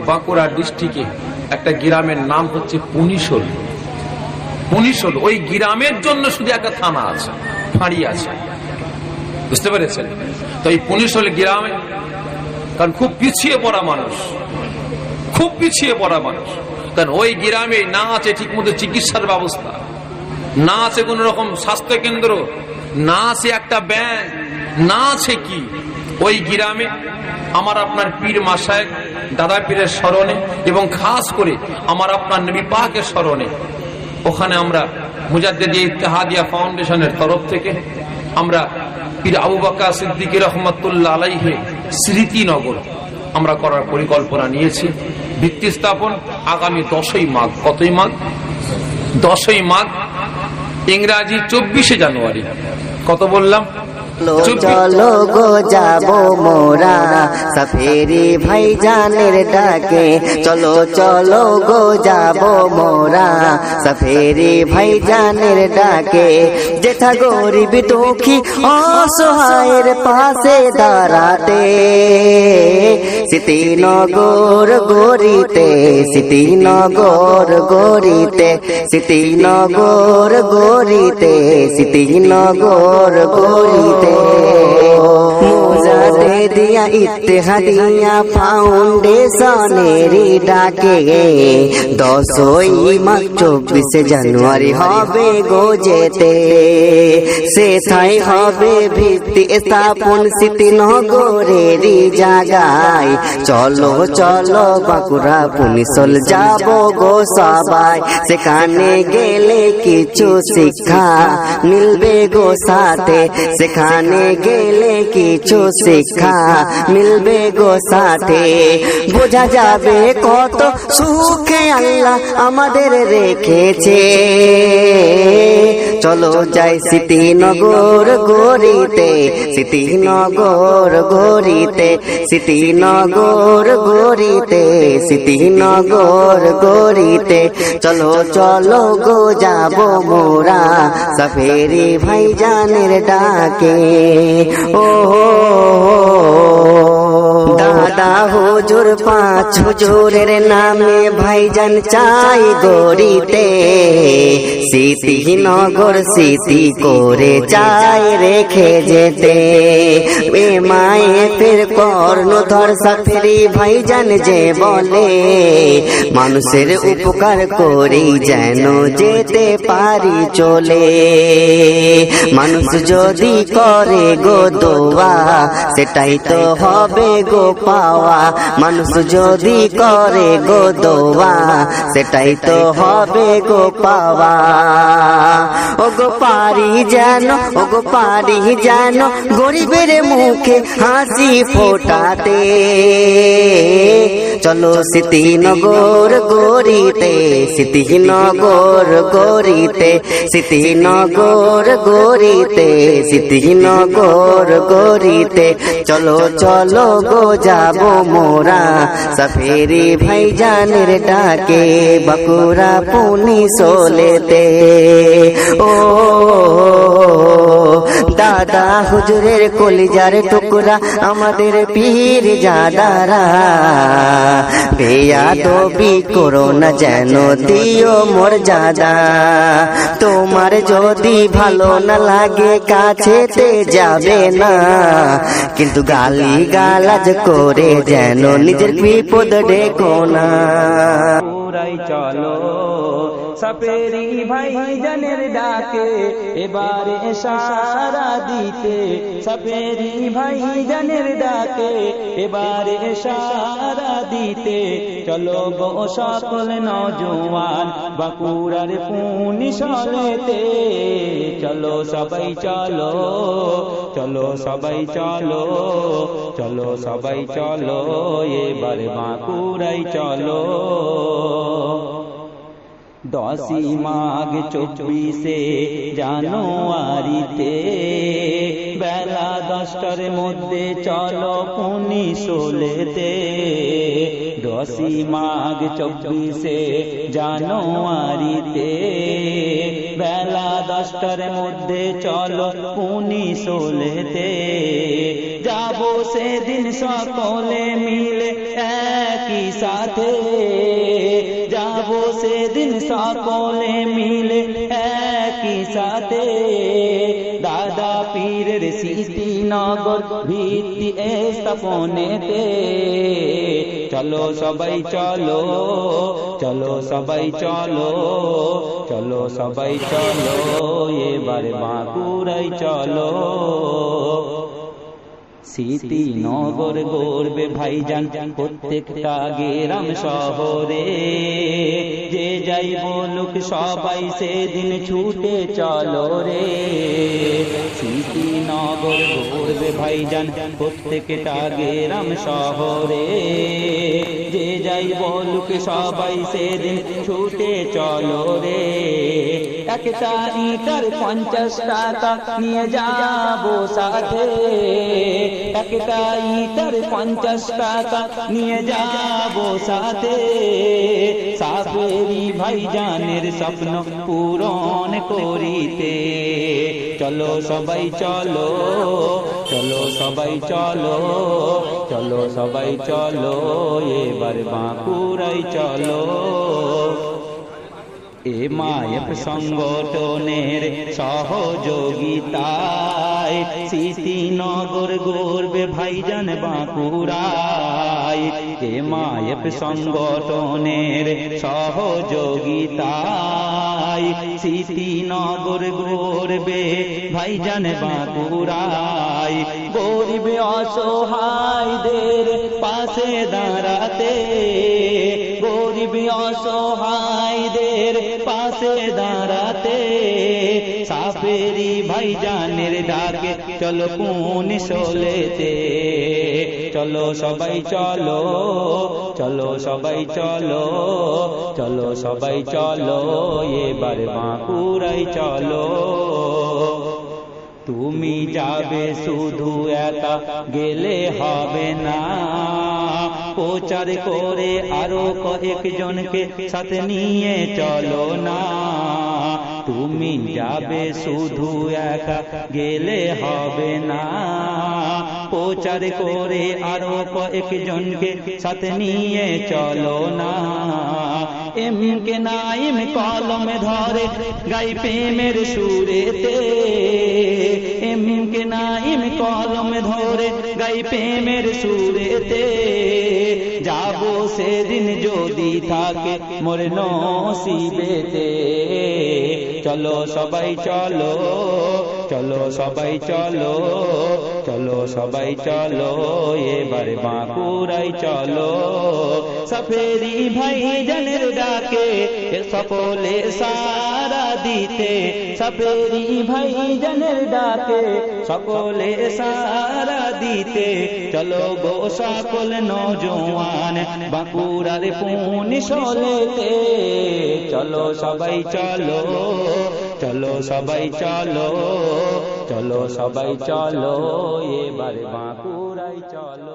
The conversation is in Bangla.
বাঁকুড়া ডিস্ট্রিক্টে একটা গ্রামের নাম হচ্ছে পুনিশোল। পুনিশোল ওই গ্রামের জন্য শুধু একটা থানা আছে, ফাঁড়ি আছে, বুঝতে পেরেছেন? তো এই পুনিশোল গ্রামে, কারণ খুব পিছিয়ে পড়া মানুষ, খুব পিছিয়ে পড়া মানুষ, কারণ ওই গ্রামে না আছে ঠিক মতো চিকিৎসার ব্যবস্থা, না আছে কোন রকম স্বাস্থ্য কেন্দ্র, না আছে একটা ব্যাংক, না আছে কি ওই গ্রামে আমার আপনার পীর মাশায়েখ দাদা পীরের স্মরণে এবং খাস করে আমার আপনার নবী পাকের স্মরণে ওখানে আমরা মুজাদ্দিদিয়া ইত্তেহাদিয়া ফাউন্ডেশনের তরফ থেকে আমরা পীর আবু বকর সিদ্দিক রহমাতুল্লাহ আলাইহি স্মৃতিনগর আমরা করার পরিকল্পনা নিয়েছি। ভিত্তি স্থাপন আগামী 10ই মাঘ। কতই মাঘ? 10ই মাঘ, ইংরাজি 24শে জানুয়ারি। কত বললাম? চলো গো যাবো মোরা সফেরি ভাইজানের ডাকে, চলো চলো গো যাবো মোরা সফেরি ভাইজানের ডাকে। যেথা গরিব দুঃখী অসহায়ের পাশে দাঁড়াতে, স্মৃতিনগর গড়িতে, স্মৃতিনগর গড়িতে, স্মৃতিনগর গড়িতে, স্মৃতিনগর গড়িতে। মুজাদ্দিদিয়া ইত্তেহাদিয়া ফাউন্ডেশনেরই ডাকে 10ই মাঘ 24শে জানুয়ারি হবে গো যেতে। সেথায় হবে ভিত্তি স্থাপন স্মৃতিনগরেরই জায়গায়। চলো চলো বাঁকুড়া পুনিশোল যাবো গো সবাই, সেখানে গেলে কিছু শিক্ষা মিলবে গো সাথে, সেখানে গেলে কিছু শিক্ষা মিলবে গো সাথে। বোঝা যাবে কত সুখে আল্লাহ আমাদের রেখেছে। চলো যাই স্মৃতিনগর গড়িতে, স্মৃতিনগর গড়িতে, স্মৃতিনগর গড়িতে, স্মৃতিনগর গড়িতে। চলো চলো গো যাবো মোরা সফেরি ভাইজানের ডাকে। ও দাদা হুজুর 5 হুজুরের নামে ভাইজান চাই গড়িতে, স্মৃতিনগর স্মৃতি করে চাই রেখে যেতে। এ মায়ে ফের কর্ণধর সফেরি ভাইজান যে বলে, মানুষের উপকার করেই যেন যেতে পারি চলে। মানুষ যদি করে গো দোয়া, সেটাই তো হবে গো পাওয়া। মানুষ যদি করে গো দোয়া, সেটাই তো হবে গো পাওয়া। ও গো পারি যেন, ও গো পারি যেন গরিবের মুখে হাসি ফোটাতে। চলো স্মৃতিনগর গড়িতে, স্মৃতিনগর গড়িতে, স্মৃতিনগর গড়িতে, স্মৃতিনগর গড়িতে। চলো চলো গো যাবো মোরা সফেরি ভাইজানের ডাকে, বাঁকুড়া পুনিশোলেতে। ও দাদা হুজুরের কলিজার টুকরা আমাদের পীর জাদারা, বেয়াদবি করো না যেন দিও মর্যাদা। তোমার যদি ভালো না লাগে কাছেতে যাবে না, কিন্তু গালি গালাজ করে যেন নিজের বিপদ ডেকো না। চলো সফেরি ভাইজানের ডাকে এবারে সারা দিতে, সফেরি ভাইজানের ডাকে এবারে সারা দিতে। চলো গো সকল নওজোয়ান বাঁকুড়ার পুনিশোলেতে। চলো সবাই চলো, চলো সবাই চলো, চলো সবাই চলো এবারে বাঁকুড়াই চলো। 10ই মাঘ 24শে জানুয়ারিতে বেলা 10টার মধ্যে চলো পুনিশোলেতে। 10ই মাঘ 24শে জানুয়ারিতে বেলা 10টার মধ্যে চলো পুনিশোলেতে। যাবো সেদিন সকলে মিলে একই একই সাথে যাব সেদিন সকলে মিলে একই সাথে দাদা পীরের স্মৃতিনগর ভিত্তি স্থাপনেতে চলো সবাই চলো চলো সবাই চলো চলো সবাই চলো এবার বাঁকুড়ায় চলো স্মৃতিনগর গড়বে ভাইজান প্রত্যেকটা গ্রাম শহরে যে যাই বলুক সবাই সেদিন ছুটে চলো রে স্মৃতিনগর গড়বে ভাইজান প্রত্যেকটা গ্রাম শহরে যে যাই বলুক সবাই সেদিন ছুটে চলো রে একটা ইটার 50 টাকা নিয়ে যাবো সাথে একটা ইটার 50 টাকা নিয়ে যাবো সাথে সাফেরি ভাইজানের স্বপ্ন পূরণ করিতে চলো সবাই চলো চলো সবাই চলো চলো সবাই চলো এবার বাঁকুড়ায় চলো এমআইএফ সংগঠনের সহযোগিতায় স্মৃতিনগর গড়বে ভাইজান বাঁকুড়ায় এমআইএফ সংগঠনের সহযোগিতায় স্মৃতিনগর গড়বে ভাইজান বাঁকুড়ায় গরিব অসহায়দের পাশে দাঁড়াতে গরিব অসহায়দের পাশে দাঁড়াতে সাফেরি ভাইজানের ডাকে চলো পুনিশলেতে চলো সবাই চলো চলো সবাই চলো চলো সবাই চলো এবার বাঁকুড়ায় চলো তুমি যাবে শুধু একা গেলে হবে না প্রচার করে আরো কয়েকজনকে সাথে নিয়ে চলো না তুমি যাবে শুধু একা গেলে হবে না প্রচার করে আরো কয়েকজনকে সাথে নিয়ে চলো না এমকে নাইম কলম ধরে গাই প্রেমের সুরেতে এমকে নাইম কলম ধরে গাই প্রেমের সুরেতে যাবো সেদিন যদি থাকে মোর নসিবেতে চলো সবাই চলো চলো সবাই চলো চলো সবাই চলো এবার বাঁকুড়ায় চলো সাফেরি ভাইজানের ডাকে সকলে সারা দিতে সাফেরি ভাইজানের ডাকে সকলে সারা দিতে চলো গো সকল নওজোয়ান বাঁকুড়ার পুনিশলেতে চলো সবাই চলো চলো সবাই চলো চলো সবাই চলো এবার বাঁকুড়ায় চলো।